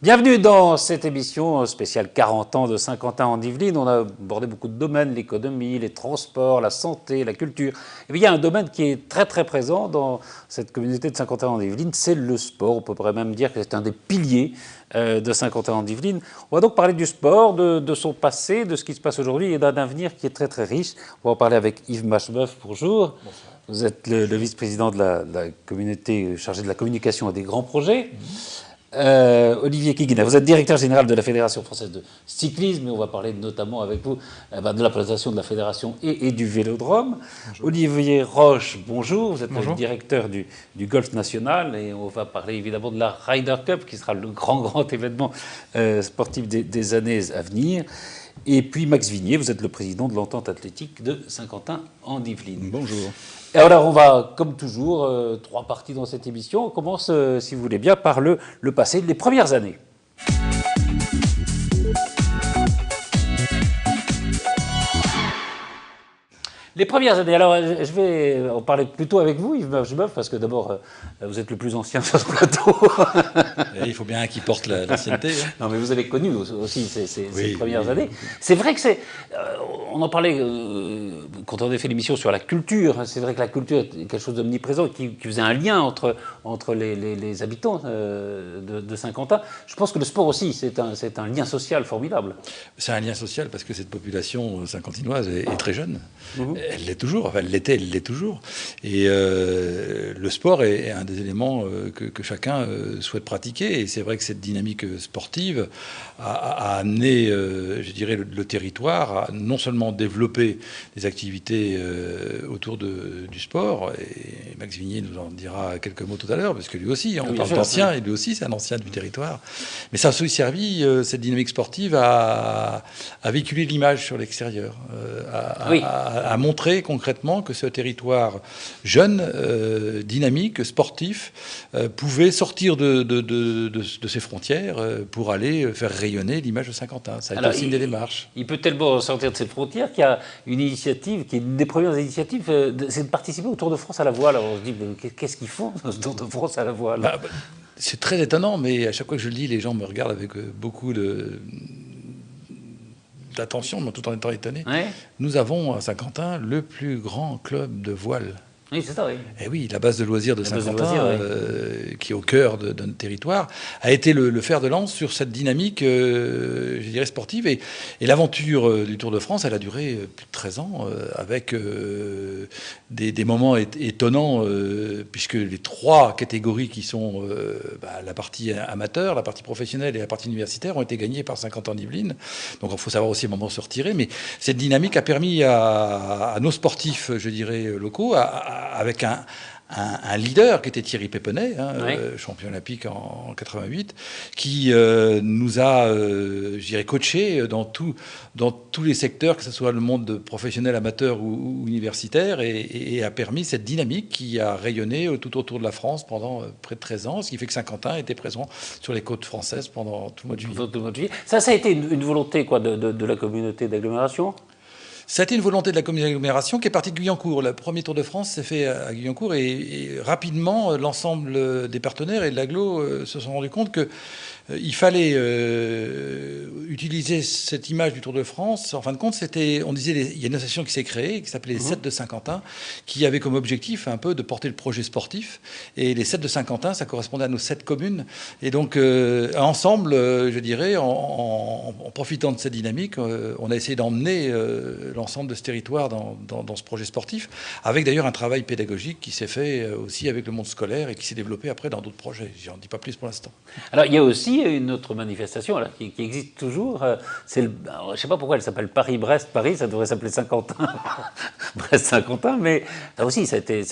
Bienvenue dans cette émission spéciale 40 ans de Saint-Quentin-en-Yvelines. On a abordé beaucoup de domaines, l'économie, les transports, la santé, la culture. Et puis il y a un domaine qui est très très présent dans cette communauté de Saint-Quentin-en-Yvelines, c'est le sport. On pourrait même dire que c'est un des piliers de Saint-Quentin-en-Yvelines. On va donc parler du sport, de son passé, de ce qui se passe aujourd'hui et d'un avenir qui est très très riche. On va en parler avec Yves Macheboeuf. Bonjour. Bonsoir. Vous êtes le vice-président de la communauté chargé de la communication et des grands projets. Olivier Kiguena, vous êtes directeur général de la Fédération française de cyclisme et on va parler notamment avec vous de la présentation de la fédération et du vélodrome. Bonjour. Olivier Roche, bonjour, vous êtes le directeur du golf national et on va parler évidemment de la Ryder Cup qui sera le grand événement sportif des années à venir. Et puis Max Vignier, vous êtes le président de l'entente athlétique de Saint-Quentin-en-Yvelines. Bonjour. Et alors on va, comme toujours, trois parties dans cette émission. On commence, si vous voulez bien, par le passé, les premières années. Les premières années, alors je vais en parler plutôt avec vous, Yves Macheboeuf, parce que d'abord, vous êtes le plus ancien sur ce plateau. Et il faut bien un qui porte l'ancienneté. Hein. Non, mais vous avez connu aussi ces premières années. C'est vrai que c'est... on en parlait quand on avait fait l'émission sur la culture. C'est vrai que la culture est quelque chose d'omniprésent qui faisait un lien entre les habitants de Saint-Quentin. Je pense que le sport aussi, c'est un lien social formidable. C'est un lien social parce que cette population saint-quentinoise est très jeune. Elle l'est toujours, enfin elle l'est toujours. Et le sport est un des éléments que chacun souhaite pratiquer. Et c'est vrai que cette dynamique sportive a amené, je dirais, le territoire à non seulement développer des activités autour du sport, et Max Vignier nous en dira quelques mots tout à l'heure, parce que lui aussi, on parle d'ancien, et lui aussi c'est un ancien du territoire. Mais ça a aussi servi, cette dynamique sportive, à véhiculer l'image sur l'extérieur, à montrer concrètement que ce territoire jeune, dynamique, sportif, pouvait sortir de ses frontières pour aller faire rayonner l'image de Saint-Quentin. Ça a été aussi une des démarches. Il peut tellement sortir de cette frontière qu'il y a une initiative, qui est une des premières initiatives, c'est de participer au Tour de France à la voile. Alors on se dit, qu'est-ce qu'ils font au Tour de France à la voile? C'est très étonnant, mais à chaque fois que je le dis, les gens me regardent avec beaucoup d'attention, mais tout en étant étonné. Ouais. Nous avons à Saint-Quentin le plus grand club de voile. Oui, c'est ça, oui. Et oui, la base de loisirs de Saint-Quentin, qui est au cœur de notre territoire, a été le fer de lance sur cette dynamique, je dirais, sportive. Et l'aventure du Tour de France, elle a duré plus de 13 ans, avec des moments étonnants, puisque les trois catégories qui sont la partie amateur, la partie professionnelle et la partie universitaire ont été gagnées par Saint-Quentin-en-Yvelines. Donc il faut savoir aussi à un moment se retirer. Mais cette dynamique a permis à nos sportifs, je dirais, locaux, avec un leader qui était Thierry Péponnet, champion olympique en 88, qui nous a, je dirais, coachés dans tous les secteurs, que ce soit le monde professionnel, amateur ou universitaire, et a permis cette dynamique qui a rayonné tout autour de la France pendant près de 13 ans, ce qui fait que Saint-Quentin était présent sur les côtes françaises pendant tout le mois de juillet. Ça a été une volonté de la communauté d'agglomération ? Ça a été une volonté de la communauté d'agglomération qui est partie de Guyancourt. Le premier Tour de France s'est fait à Guyancourt et rapidement, l'ensemble des partenaires et de l'agglo se sont rendus compte qu'il fallait utiliser cette image du Tour de France. En fin de compte, on disait, il y a une association qui s'est créée, qui s'appelait les 7 de Saint-Quentin, qui avait comme objectif un peu de porter le projet sportif. Et les 7 de Saint-Quentin, ça correspondait à nos 7 communes. Et donc, ensemble, je dirais, en profitant de cette dynamique, on a essayé d'emmener l'ensemble de ce territoire dans ce projet sportif, avec d'ailleurs un travail pédagogique qui s'est fait aussi avec le monde scolaire et qui s'est développé après dans d'autres projets. J'en dis pas plus pour l'instant. Alors, il y a aussi une autre manifestation là, qui existe toujours. Je ne sais pas pourquoi elle s'appelle Paris-Brest-Paris, ça devrait s'appeler Saint-Quentin, Brest-Saint-Quentin, mais là aussi, ça a été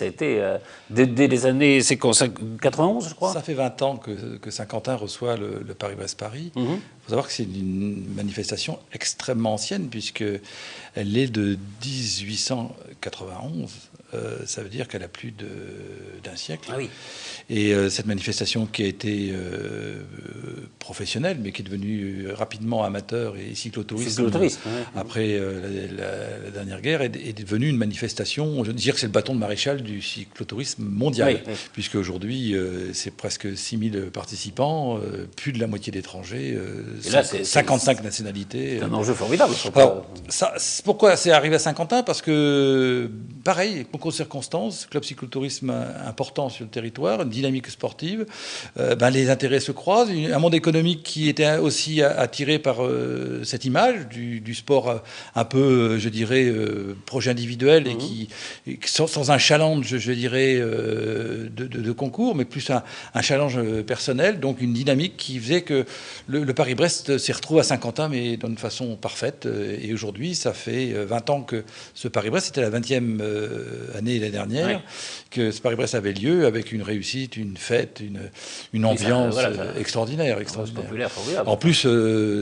dès les années, c'est quand, 91, je crois. Ça fait 20 ans que Saint-Quentin reçoit le Paris-Brest-Paris. Il faut savoir que c'est une manifestation extrêmement ancienne, puisqu'elle est de 1891. ça veut dire qu'elle a plus d'un siècle. Ah oui. Et cette manifestation qui a été professionnelle, mais qui est devenue rapidement amateur et cyclotourisme après la dernière guerre, est devenue une manifestation, je veux dire que c'est le bâton de maréchal du cyclotourisme mondial, puisque aujourd'hui c'est presque 6000 participants, plus de la moitié d'étrangers, 55 nationalités. C'est un enjeu formidable. Alors, pourquoi c'est arrivé à Saint-Quentin? Parce que, pareil, concours de circonstances, club cyclotourisme important sur le territoire, une dynamique sportive, les intérêts se croisent, un monde économique qui était aussi attiré par cette image du sport un peu, je dirais, projet individuel et qui sans un challenge, je dirais, de concours, mais plus un challenge personnel, donc une dynamique qui faisait que le Paris-Brest s'est retrouvé à Saint-Quentin, mais d'une façon parfaite. Et aujourd'hui, ça fait 20 ans que ce Paris-Brest, c'était la 20e année l'année dernière, que ce Paris-Brest avait lieu avec une réussite, une fête, une ambiance extraordinaire. En plus,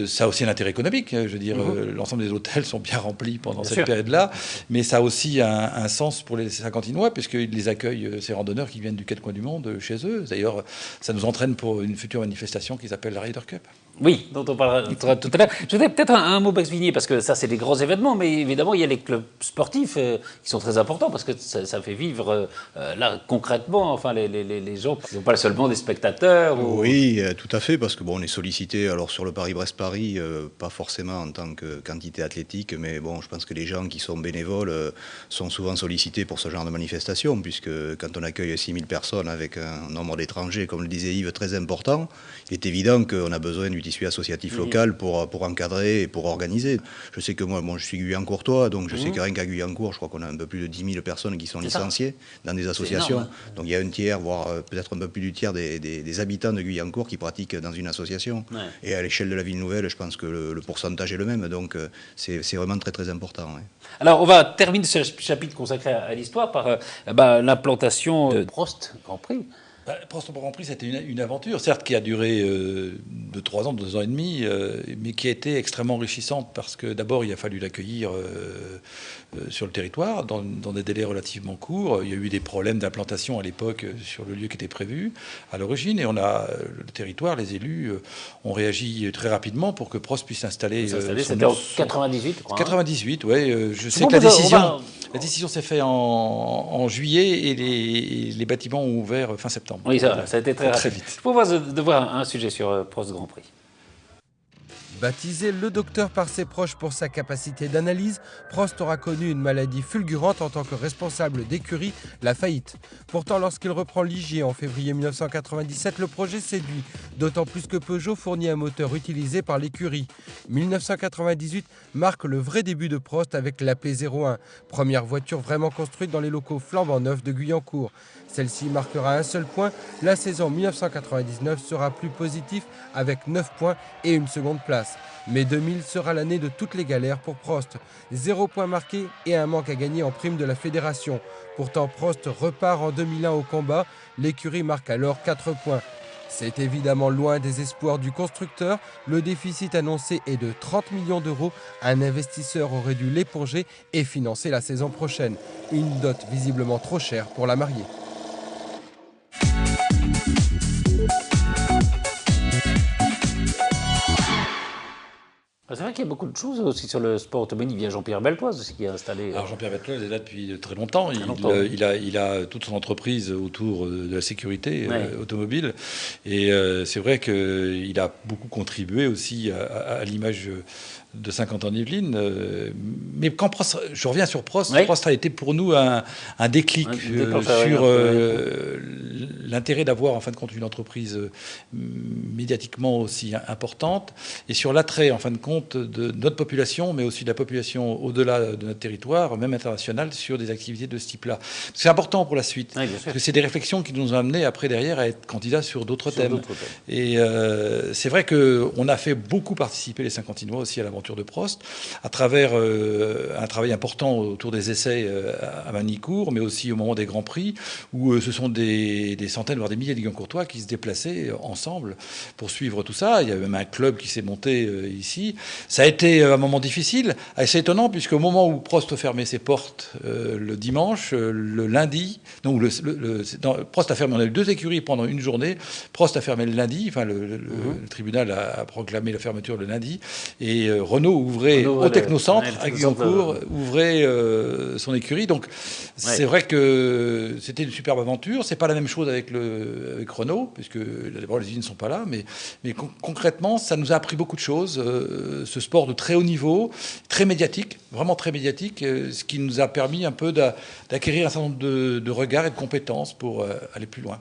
ça a aussi un intérêt économique. Je veux dire, l'ensemble des hôtels sont bien remplis pendant cette période-là, mais ça a aussi un sens pour les Saint-Quentinois, puisqu'ils les accueillent, ces randonneurs qui viennent du quatre coins du monde, chez eux. D'ailleurs, ça nous entraîne pour une future manifestation qui s'appelle la Ryder Cup. Oui, dont on parlera tout à l'heure. Je voudrais peut-être un mot, Max Vignier, parce que ça, c'est des gros événements, mais évidemment, il y a les clubs sportifs qui sont très importants, parce que ça fait vivre, là, concrètement, enfin, les gens qui ne sont pas seulement des spectateurs. Oui, tout à fait, parce que on est sollicité, alors sur le Paris-Brest-Paris, pas forcément en tant que quantité athlétique, mais bon, je pense que les gens qui sont bénévoles sont souvent sollicités pour ce genre de manifestation, puisque quand on accueille 6000 personnes avec un nombre d'étrangers, comme le disait Yves, très important, il est évident qu'on a besoin du tissu associatif local pour encadrer et pour organiser. Je sais que moi je suis Guyancourtois, donc je sais que rien qu'à Guyancourt, je crois qu'on a un peu plus de 10 000 personnes qui sont licenciées dans des associations. Donc il y a un tiers, voire peut-être un peu plus du tiers des habitants de Guyancourt qui pratiquent dans une association. Et à l'échelle de la ville nouvelle, je pense que le pourcentage est le même. Donc c'est vraiment très très important. Alors on va terminer ce chapitre consacré à l'histoire par l'implantation de Prost Grand Prix. Prost Grand Prix, c'était une aventure, certes, qui a duré de 3 ans, 2 ans et demi, mais qui a été extrêmement enrichissante parce que d'abord, il a fallu l'accueillir sur le territoire dans des délais relativement courts. Il y a eu des problèmes d'implantation à l'époque sur le lieu qui était prévu à l'origine, et le territoire, les élus ont réagi très rapidement pour que Prost puisse s'installer. C'était en 98, je crois. 98, oui. Je sais que la décision s'est faite en juillet et les bâtiments ont ouvert fin septembre. Oui, ça a été très vite. Je propose de voir un sujet sur Prost Grand Prix. Baptisé le docteur par ses proches pour sa capacité d'analyse, Prost aura connu une maladie fulgurante en tant que responsable d'écurie, la faillite. Pourtant, lorsqu'il reprend Ligier en février 1997, le projet séduit, d'autant plus que Peugeot fournit un moteur utilisé par l'écurie. 1998 marque le vrai début de Prost avec l'AP01, première voiture vraiment construite dans les locaux flambant neufs de Guyancourt. Celle-ci marquera un seul point, la saison 1999 sera plus positive avec 9 points et une seconde place. Mais 2000 sera l'année de toutes les galères pour Prost. 0 point marqué et un manque à gagner en prime de la fédération. Pourtant, Prost repart en 2001 au combat, l'écurie marque alors 4 points. C'est évidemment loin des espoirs du constructeur, le déficit annoncé est de 30 millions d'euros, un investisseur aurait dû l'éponger et financer la saison prochaine. Une dot visiblement trop chère pour la mariée. C'est vrai qu'il y a beaucoup de choses aussi sur le sport automobile. Il y a Jean-Pierre Beltoise aussi qui est installé. Alors Jean-Pierre Beltoise est là depuis très longtemps. Il a toute son entreprise autour de la sécurité automobile. Et c'est vrai qu'il a beaucoup contribué aussi à l'image de Saint-Quentin-en-Yvelines. Mais quand Prost, je reviens sur Prost, Prost a été pour nous un déclic sur l'intérêt d'avoir en fin de compte une entreprise médiatiquement aussi importante et sur l'attrait en fin de compte de notre population, mais aussi de la population au-delà de notre territoire, même international, sur des activités de ce type-là. C'est important pour la suite, parce que c'est des réflexions qui nous ont amenés après derrière à être candidats sur d'autres thèmes. Et c'est vrai qu'on a fait beaucoup participer les Saint-Quentinois aussi à l'aventure de Prost, à travers un travail important autour des essais à Manicourt, mais aussi au moment des Grands Prix, où ce sont des centaines, voire des milliers de Guyancourtois qui se déplaçaient ensemble pour suivre tout ça. Il y avait même un club qui s'est monté ici. Ça a été un moment difficile, assez étonnant, puisque au moment où Prost fermait ses portes le dimanche, le lundi, donc Prost a fermé, on a eu 2 écuries pendant une journée. Prost a fermé le lundi, enfin le tribunal a proclamé la fermeture le lundi, et Renault ouvrait au Technocentre à Guyancourt, ouvrait son écurie. Donc c'est vrai que c'était une superbe aventure. C'est pas la même chose avec Renault, puisque d'abord les usines ne sont pas là, mais concrètement, ça nous a appris beaucoup de choses. Ce sport de très haut niveau, très médiatique, vraiment très médiatique, ce qui nous a permis un peu d'acquérir un certain nombre de regards et de compétences pour aller plus loin.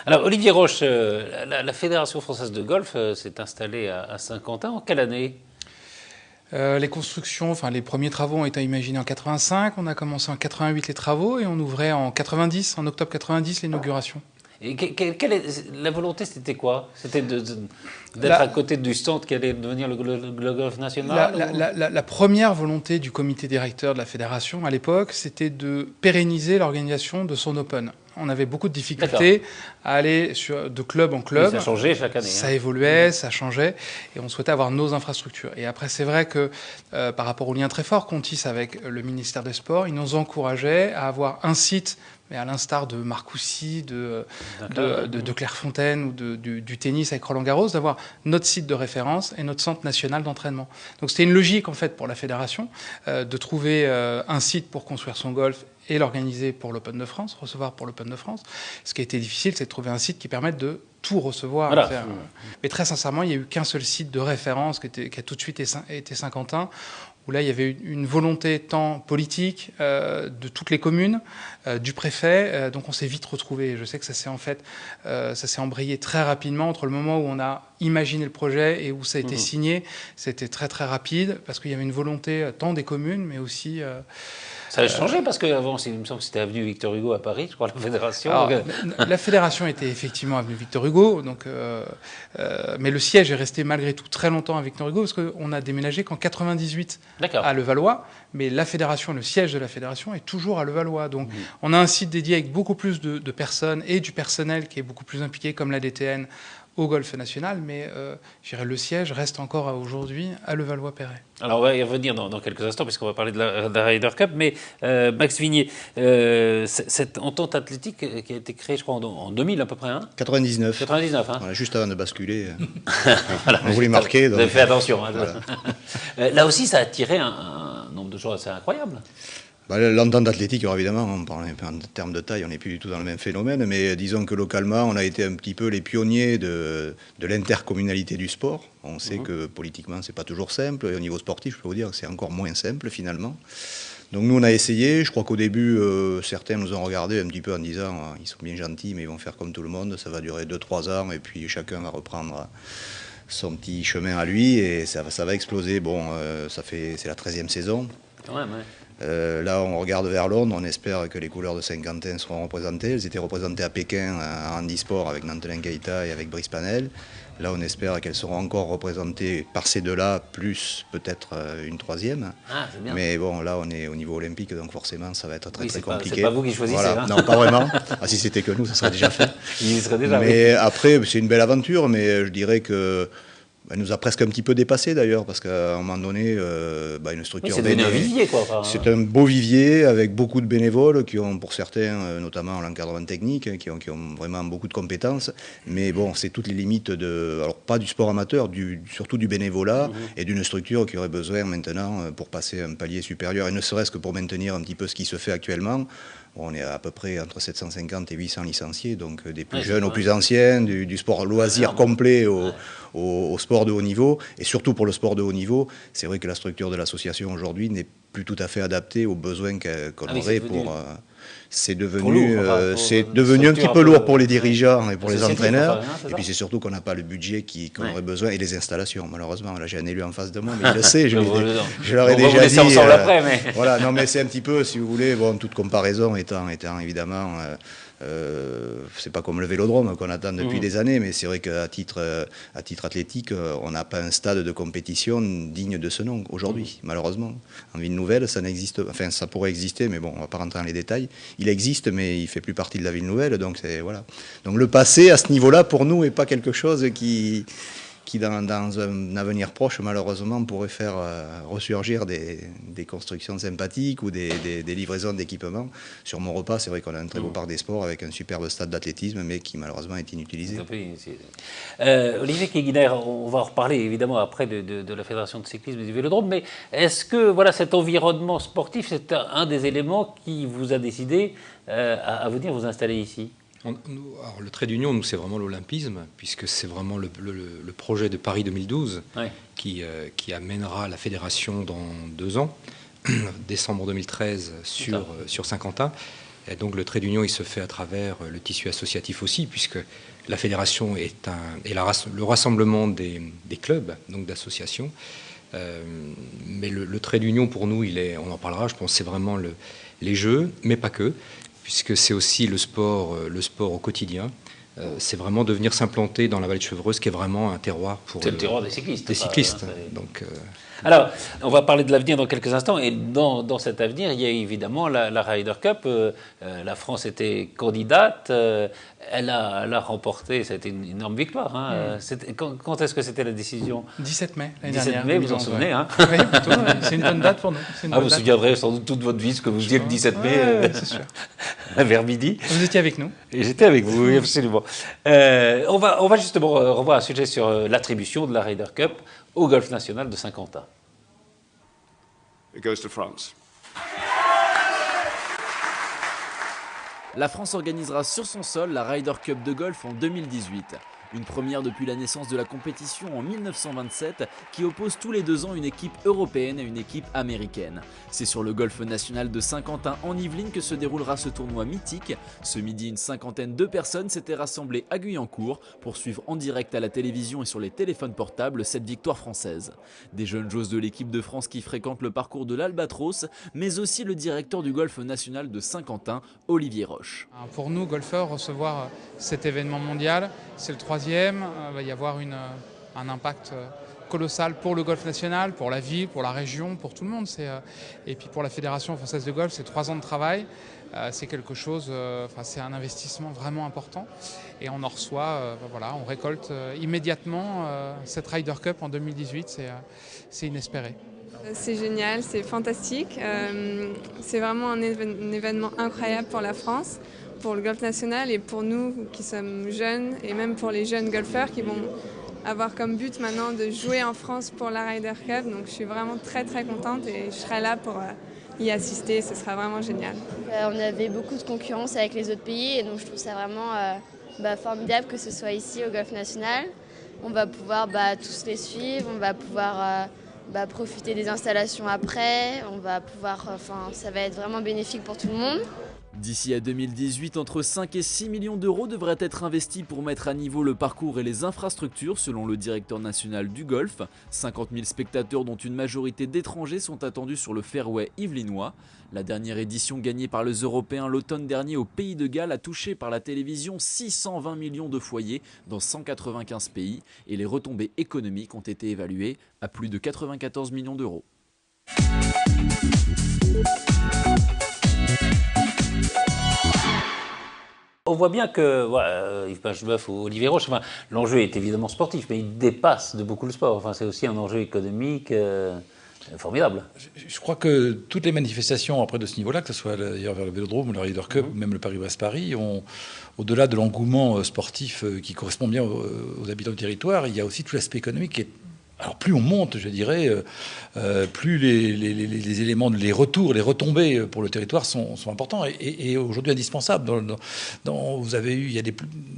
Alors, Olivier Roche, la Fédération française de golf s'est installée à Saint-Quentin en quelle année ? Les constructions, enfin les premiers travaux ont été imaginés en 85, on a commencé en 88 les travaux et on ouvrait en 90, en octobre 90 l'inauguration. Et la volonté, c'était quoi? C'était d'être à côté du stand qui allait devenir le golf national? La première volonté du comité directeur de la fédération à l'époque, c'était de pérenniser l'organisation de son Open. On avait beaucoup de difficultés à aller de club en club. Oui, ça changeait chaque année. Ça évoluait, ça changeait, et on souhaitait avoir nos infrastructures. Et après, c'est vrai que par rapport au lien très fort qu'on tisse avec le ministère des Sports, ils nous encourageaient à avoir un site, mais à l'instar de Marcoussis, de Clairefontaine ou du tennis avec Roland Garros, d'avoir notre site de référence et notre centre national d'entraînement. Donc c'était une logique en fait pour la fédération de trouver un site pour construire son golf et l'organiser pour l'Open de France, recevoir pour l'Open de France. Ce qui a été difficile, c'est de trouver un site qui permette de tout recevoir. Voilà. Mais très sincèrement, il n'y a eu qu'un seul site de référence qui a tout de suite été Saint-Quentin, où là, il y avait une volonté tant politique de toutes les communes, du préfet. Donc on s'est vite retrouvés. Je sais que ça s'est embrayé très rapidement entre le moment où on a imaginé le projet et où ça a été signé. C'était très très rapide parce qu'il y avait une volonté tant des communes, mais aussi... Ça a changé parce qu'avant, il me semble que c'était avenue Victor Hugo à Paris, je crois, la fédération. Alors, la fédération était effectivement avenue Victor Hugo, donc, mais le siège est resté malgré tout très longtemps à Victor Hugo parce qu'on a déménagé qu'en 98 à Levallois, mais la fédération, le siège de la fédération est toujours à Levallois. Donc on a un site dédié avec beaucoup plus de personnes et du personnel qui est beaucoup plus impliqué, comme la DTN, au golf national, mais je dirais le siège reste encore aujourd'hui à Levallois-Perret. Alors on va y revenir dans quelques instants puisqu'on va parler de la Ryder Cup, mais Max Vignier, cette entente athlétique qui a été créée, je crois, en 2000 à peu près, hein 99. 99, hein voilà, juste avant de basculer. Voilà. On voulait marquer. Vous avez fait attention. Hein, voilà. Là aussi, ça a attiré un nombre de gens assez incroyable. L'entente athlétique, alors évidemment, on parle un peu en termes de taille, on n'est plus du tout dans le même phénomène, mais disons que localement, on a été un petit peu les pionniers de l'intercommunalité du sport. On sait que politiquement, c'est pas toujours simple, et au niveau sportif, je peux vous dire que c'est encore moins simple finalement. Donc nous, on a essayé. Je crois qu'au début, certains nous ont regardé un petit peu en disant ils sont bien gentils, mais ils vont faire comme tout le monde, ça va durer 2-3 ans, et puis chacun va reprendre son petit chemin à lui, et ça va exploser. Bon, c'est la 13e saison. Quand même, ouais. Là, on regarde vers Londres, on espère que les couleurs de Saint-Quentin seront représentées. Elles étaient représentées à Pékin en handisport avec Nantelin Keita et avec Brice Panel. Là, on espère qu'elles seront encore représentées par ces deux-là, plus peut-être une troisième. Ah, c'est bien. Mais bon, là, on est au niveau olympique, donc forcément, ça va être très compliqué. C'est pas vous qui choisissez. Voilà. Hein. Non, pas vraiment. Ah, si c'était que nous, ça serait déjà fait. Il serait déjà. Mais après, c'est une belle aventure, mais je dirais que... Elle nous a presque un petit peu dépassé d'ailleurs, parce qu'à un moment donné, une structure... Oui, c'est devenu un vivier, quoi. Enfin, c'est un beau vivier avec beaucoup de bénévoles qui ont, pour certains, notamment l'encadrement technique, qui ont vraiment beaucoup de compétences. Mais bon, c'est toutes les limites alors pas du sport amateur, surtout du bénévolat et d'une structure qui aurait besoin maintenant pour passer un palier supérieur, et ne serait-ce que pour maintenir un petit peu ce qui se fait actuellement. On est à peu près entre 750 et 800 licenciés, donc des plus jeunes aux plus anciens, du sport loisir complet au sport de haut niveau. Et surtout pour le sport de haut niveau, c'est vrai que la structure de l'association aujourd'hui n'est plus tout à fait adaptée aux besoins qu'on aurait pour... c'est devenu un petit peu lourd pour les dirigeants et pour les entraîneurs. Et puis c'est surtout qu'on n'a pas le budget qu'on aurait besoin, et les installations, malheureusement. Là, j'ai un élu en face de moi, mais il le sait, je leur ai déjà dit. Après, mais... Voilà, non, mais c'est un petit peu, si vous voulez, bon, toute comparaison étant évidemment... c'est pas comme le vélodrome qu'on attend depuis des années, mais c'est vrai qu'à titre athlétique, on n'a pas un stade de compétition digne de ce nom aujourd'hui, malheureusement. En ville nouvelle, ça n'existe, enfin ça pourrait exister, mais bon, on va pas rentrer dans les détails. Il existe, mais il fait plus partie de la ville nouvelle, donc voilà. Donc le passé à ce niveau-là, pour nous, est pas quelque chose qui qui dans un avenir proche, malheureusement, pourrait faire ressurgir des constructions sympathiques ou des livraisons d'équipements. Sur Maurepas, c'est vrai qu'on a un très beau parc des sports avec un superbe stade d'athlétisme, mais qui malheureusement est inutilisé. Olivier Keguiner, on va en reparler évidemment après de la Fédération de cyclisme et du Vélodrome, mais est-ce que voilà, cet environnement sportif, c'est un des éléments qui vous a décidé à venir vous installer ici? Alors, le trait d'union, nous, c'est vraiment l'olympisme, puisque c'est vraiment le projet de Paris 2012 qui amènera la fédération dans 2 ans, décembre 2013, sur Saint-Quentin. Et donc le trait d'union, il se fait à travers le tissu associatif aussi, puisque la fédération est le rassemblement des clubs, donc d'associations. Mais le trait d'union, pour nous, on en parlera, je pense, c'est vraiment les jeux, mais pas que, puisque c'est aussi le sport au quotidien. C'est vraiment de venir s'implanter dans la vallée de Chevreuse, qui est vraiment un terroir pour... C'est le terroir des cyclistes. Des cyclistes. Donc, alors, on va parler de l'avenir dans quelques instants. Et dans cet avenir, il y a évidemment la Ryder Cup. La France était candidate. Elle a remporté. C'était une énorme victoire. Hein. Quand est-ce que c'était la décision? 17 mai, l'année 17 dernière. mai, vous en souvenez hein? Oui, plutôt. C'est une bonne date pour nous. Vous vous souviendrez sans doute toute votre vie ce que vous disiez le 17 mai. C'est sûr. Vers midi. Vous étiez avec nous. Et j'étais avec vous, oui, absolument. On va justement revoir un sujet sur l'attribution de la Ryder Cup au Golf National de Saint-Quentin. It goes to France. La France organisera sur son sol la Ryder Cup de golf en 2018. Une première depuis la naissance de la compétition en 1927 qui oppose tous les 2 ans une équipe européenne et une équipe américaine. C'est sur le golfe national de Saint-Quentin en Yvelines que se déroulera ce tournoi mythique. Ce midi, une cinquantaine de personnes s'étaient rassemblées à Guyancourt pour suivre en direct à la télévision et sur les téléphones portables cette victoire française. Des jeunes joueuses de l'équipe de France qui fréquentent le parcours de l'Albatros, mais aussi le directeur du golfe national de Saint-Quentin, Olivier Roche. Pour nous, golfeurs, recevoir cet événement mondial, c'est le 3e. Il va y avoir un impact colossal pour le golf national, pour la ville, pour la région, pour tout le monde. Et puis pour la Fédération française de golf, c'est 3 ans de travail. C'est quelque chose, c'est un investissement vraiment important. Et on en reçoit, on récolte immédiatement cette Ryder Cup en 2018. C'est inespéré. C'est génial, c'est fantastique. C'est vraiment un événement incroyable pour la France, pour le golf national et pour nous qui sommes jeunes et même pour les jeunes golfeurs qui vont avoir comme but maintenant de jouer en France pour la Ryder Cup. Donc je suis vraiment très très contente et je serai là pour y assister, ce sera vraiment génial. On avait beaucoup de concurrence avec les autres pays et donc je trouve ça vraiment formidable que ce soit ici au golf national. On va pouvoir tous les suivre, on va pouvoir profiter des installations après, ça va être vraiment bénéfique pour tout le monde. D'ici à 2018, entre 5 et 6 millions d'euros devraient être investis pour mettre à niveau le parcours et les infrastructures, selon le directeur national du golf. 50 000 spectateurs, dont une majorité d'étrangers, sont attendus sur le fairway yvelinois. La dernière édition gagnée par les Européens l'automne dernier au Pays de Galles a touché par la télévision 620 millions de foyers dans 195 pays et les retombées économiques ont été évaluées à plus de 94 millions d'euros. On voit bien que Yves Pinchbeuf ou Olivier Roche, l'enjeu est évidemment sportif, mais il dépasse de beaucoup le sport. C'est aussi un enjeu économique formidable. Je crois que toutes les manifestations après de ce niveau-là, que ce soit d'ailleurs vers le Vélodrome ou la Ryder Cup, ou même le Paris-Brest-Paris, au-delà de l'engouement sportif qui correspond bien aux habitants du territoire, il y a aussi tout l'aspect économique qui est... Alors plus on monte, je dirais, plus les éléments, les retours, les retombées pour le territoire sont importants et aujourd'hui indispensables. Vous avez eu, il y a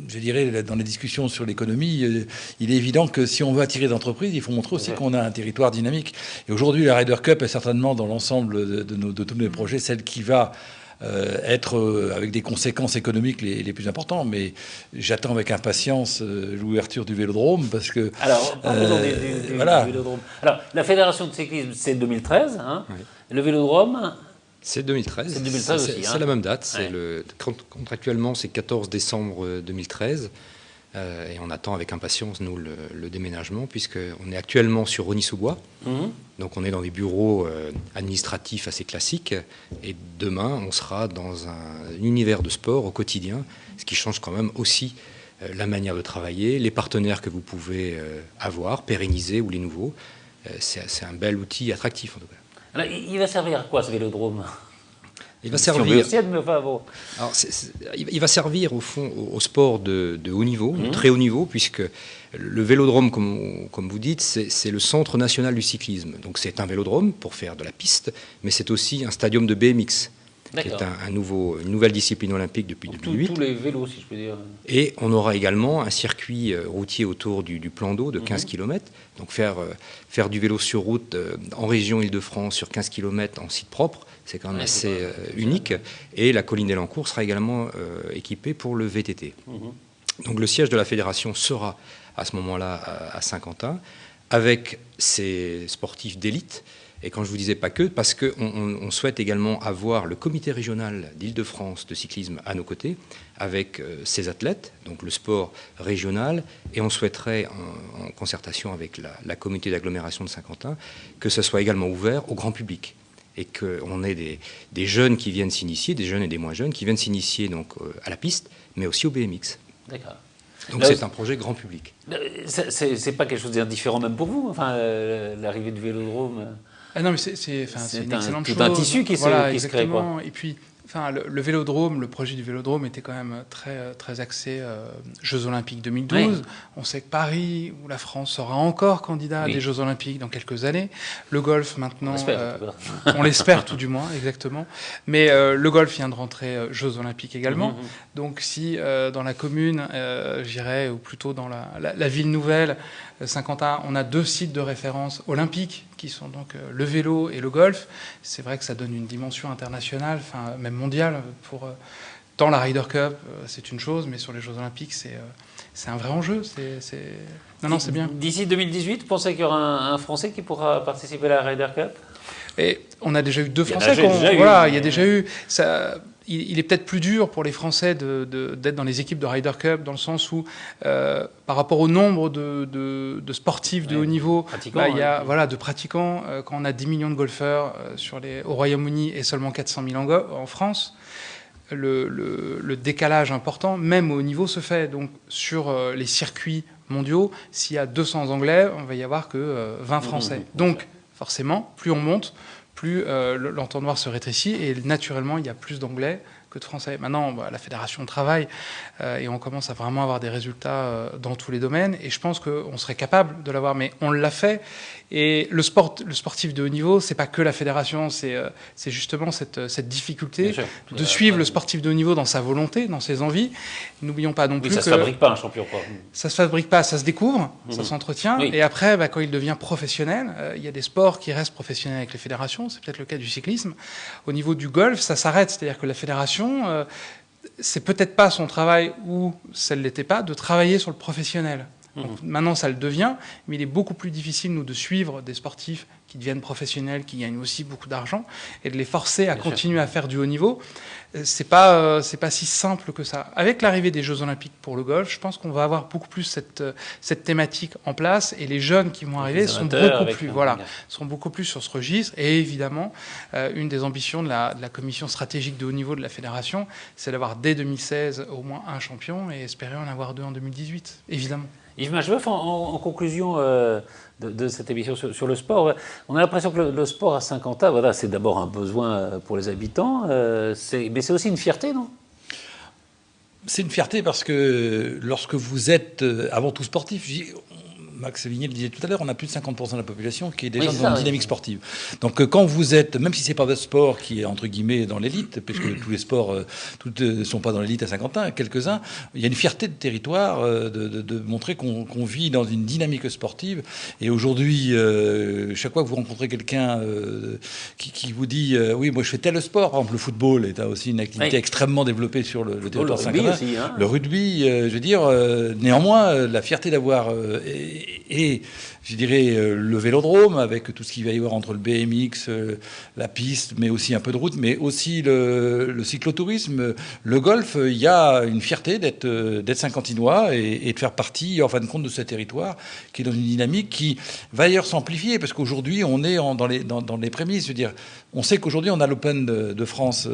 je dirais, dans les discussions sur l'économie, il est évident que si on veut attirer des entreprises, il faut montrer aussi qu'on a un territoire dynamique. Et aujourd'hui, la Ryder Cup est certainement dans l'ensemble de tous nos projets celle qui va être avec des conséquences économiques les plus importantes, mais j'attends avec impatience l'ouverture du Vélodrome parce que... Alors, parlons du Vélodrome. Alors, la Fédération de cyclisme, c'est 2013, hein. Oui. Le Vélodrome... C'est 2013. C'est 2013 aussi. C'est la même date. Contractuellement, c'est 14 décembre 2013. Et on attend avec impatience, nous, le déménagement, puisqu'on est actuellement sur Rosny-sous-Bois. Donc on est dans des bureaux administratifs assez classiques. Et demain, on sera dans un univers de sport au quotidien, ce qui change quand même aussi la manière de travailler, les partenaires que vous pouvez avoir, pérenniser ou les nouveaux. C'est un bel outil attractif en tout cas. Alors, il va servir à quoi ce vélodrome? Il va servir. Alors, il va servir au fond au sport de haut niveau, de très haut niveau, puisque le vélodrome, comme vous dites, c'est le centre national du cyclisme. Donc c'est un vélodrome pour faire de la piste, mais c'est aussi un stadium de BMX, qui est une nouvelle discipline olympique depuis 2008. Tous les vélos, si je peux dire. Et on aura également un circuit routier autour du plan d'eau de 15 km. Donc faire du vélo sur route en région Île-de-France sur 15 km en site propre, c'est quand même assez unique. Et la colline d'Elancourt sera également équipée pour le VTT. Donc le siège de la fédération sera à ce moment-là à Saint-Quentin, avec ses sportifs d'élite. Et quand je vous disais pas que, parce qu'on souhaite également avoir le comité régional d'Île-de-France de cyclisme à nos côtés, avec ses athlètes, donc le sport régional, et on souhaiterait, en concertation avec la communauté d'agglomération de Saint-Quentin, que ce soit également ouvert au grand public. Et qu'on ait des jeunes qui viennent s'initier, des jeunes et des moins jeunes, qui viennent s'initier donc à la piste, mais aussi au BMX. D'accord. Donc c'est un projet grand public. C'est pas quelque chose d'indifférent même pour vous, enfin, l'arrivée du vélodrome. Ah non, mais c'est une excellente chose. C'est un tissu qui se crée, quoi. Et puis, enfin, le vélodrome, le projet du vélodrome était quand même très axé Jeux Olympiques 2012. Oui. On sait que Paris, où la France sera encore candidat à des Jeux Olympiques dans quelques années. Le golf, maintenant, on l'espère tout du moins, exactement. Mais le golf vient de rentrer Jeux Olympiques également. Donc si dans la commune, j'irais, ou plutôt dans la ville nouvelle, Saint-Quentin, on a 2 sites de référence olympiques qui sont donc le vélo et le golf. C'est vrai que ça donne une dimension internationale, enfin même mondiale, pour tant la Ryder Cup, c'est une chose, mais sur les Jeux Olympiques, c'est un vrai enjeu. Non, c'est bien. D'ici 2018, vous pensez qu'il y aura un Français qui pourra participer à la Ryder Cup? Et on a déjà eu 2 Français. Il y a déjà eu ça. Il est peut-être plus dur pour les Français d'être dans les équipes de Ryder Cup, dans le sens où, par rapport au nombre de sportifs de haut niveau, il y a de pratiquants. Quand on a 10 millions de golfeurs au Royaume-Uni et seulement 400 000 en France, le décalage important, même au niveau, se fait. Donc sur les circuits mondiaux, s'il y a 200 Anglais, on va y avoir que 20 Français. Donc forcément, plus on monte, plus l'entonnoir se rétrécit et naturellement il y a plus d'anglais que de français. Maintenant, la fédération travaille et on commence à vraiment avoir des résultats dans tous les domaines et je pense qu'on serait capable de l'avoir, mais on l'a fait. Et le sportif de haut niveau, c'est pas que la fédération, c'est justement cette difficulté de suivre le sportif de haut niveau dans sa volonté, dans ses envies. N'oublions pas non plus que... ça se fabrique pas un champion, quoi. Ça se fabrique pas, ça se découvre, ça s'entretient. Et après, quand il devient professionnel, il y a des sports qui restent professionnels avec les fédérations. C'est peut-être le cas du cyclisme. Au niveau du golf, ça s'arrête. C'est-à-dire que la fédération, c'est peut-être pas son travail, ou ça ne l'était pas, de travailler sur le professionnel. Donc, maintenant, ça le devient, mais il est beaucoup plus difficile, nous, de suivre des sportifs qui deviennent professionnels, qui gagnent aussi beaucoup d'argent, et de les forcer à continuer à faire du haut niveau. C'est pas si simple que ça. Avec l'arrivée des Jeux Olympiques pour le golf, je pense qu'on va avoir beaucoup plus cette thématique en place, et les jeunes qui vont arriver sont beaucoup plus sur ce registre. Et évidemment, une des ambitions de la commission stratégique de haut niveau de la fédération, c'est d'avoir dès 2016 au moins un champion, et espérer en avoir 2 en 2018, évidemment. Yves Machebeuf, en conclusion de cette émission sur le sport, on a l'impression que le sport à Saint-Quentin, c'est d'abord un besoin pour les habitants, mais c'est aussi une fierté, non ? C'est une fierté parce que lorsque vous êtes avant tout sportif, Max Vignier le disait tout à l'heure, on a plus de 50% de la population qui est déjà dans une dynamique sportive. Donc quand vous êtes, même si c'est pas votre sport qui est entre guillemets dans l'élite, puisque tous les sports ne sont pas dans l'élite à Saint-Quentin, quelques-uns, il y a une fierté de territoire de montrer qu'on vit dans une dynamique sportive. Et aujourd'hui, chaque fois que vous rencontrez quelqu'un qui vous dit oui, moi je fais tel sport, par exemple le football est aussi une activité extrêmement développée sur le territoire de Saint-Quentin. Le rugby, je veux dire, néanmoins, la fierté d'avoir et je dirais le vélodrome, avec tout ce qu'il va y avoir entre le BMX, la piste, mais aussi un peu de route, mais aussi le cyclotourisme, le golf. Il y a une fierté d'être Saint-Quentinois et de faire partie, en fin de compte, de ce territoire qui est dans une dynamique qui va d'ailleurs s'amplifier, parce qu'aujourd'hui, on est dans les prémices. Je veux dire, on sait qu'aujourd'hui, on a l'Open de France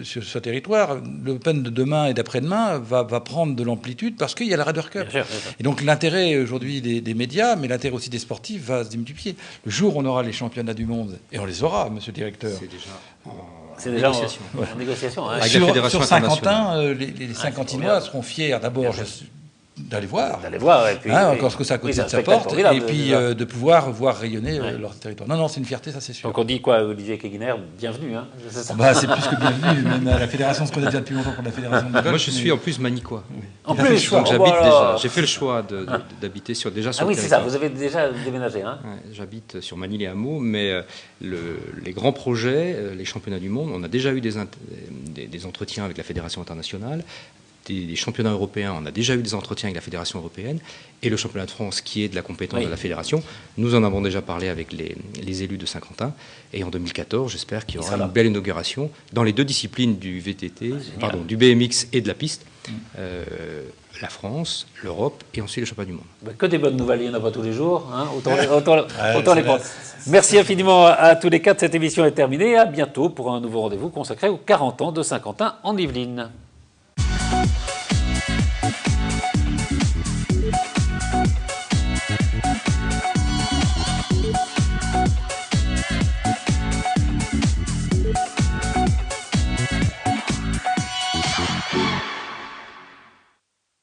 sur ce territoire. L'Open de demain et d'après-demain va prendre de l'amplitude parce qu'il y a la Ryder Cup. Bien sûr. Et donc, l'intérêt aujourd'hui des médias, mais l'intérêt aussi des sportifs va se démultiplier. Le jour où on aura les championnats du monde, et on les aura, monsieur le directeur. C'est déjà en négociation. Hein. Sur Saint-Quentin, les Saint-Quentinois seront fiers d'abord d'aller voir. Et puis, encore ce que ça a côté de sa porte, et puis de pouvoir voir rayonner leur territoire. Non, c'est une fierté, ça c'est sûr. Donc on dit quoi, Olivier Keguiner, bienvenue. Hein, c'est plus que bienvenue, même à la fédération, ce qu'on a déjà depuis longtemps pour la fédération de golf. Moi je suis en plus manicois. Oui. En plus, donc j'habite déjà. J'ai fait le choix d'habiter sur le territoire. Ah oui, c'est ça, vous avez déjà déménagé. Hein. J'habite sur Manille-les-Hameaux, mais les grands projets, les championnats du monde, on a déjà eu des entretiens avec la fédération internationale. Des championnats européens, on a déjà eu des entretiens avec la Fédération européenne, et le championnat de France qui est de la compétence de la Fédération. Nous en avons déjà parlé avec les élus de Saint-Quentin, et en 2014, j'espère qu'il y aura une belle inauguration dans les deux disciplines du VTT, du BMX et de la piste, la France, l'Europe et ensuite le championnat du monde. Que des bonnes nouvelles, il n'y en a pas tous les jours, hein, autant les prendre. Merci infiniment à tous les quatre, cette émission est terminée, à bientôt pour un nouveau rendez-vous consacré aux 40 ans de Saint-Quentin en Yvelines.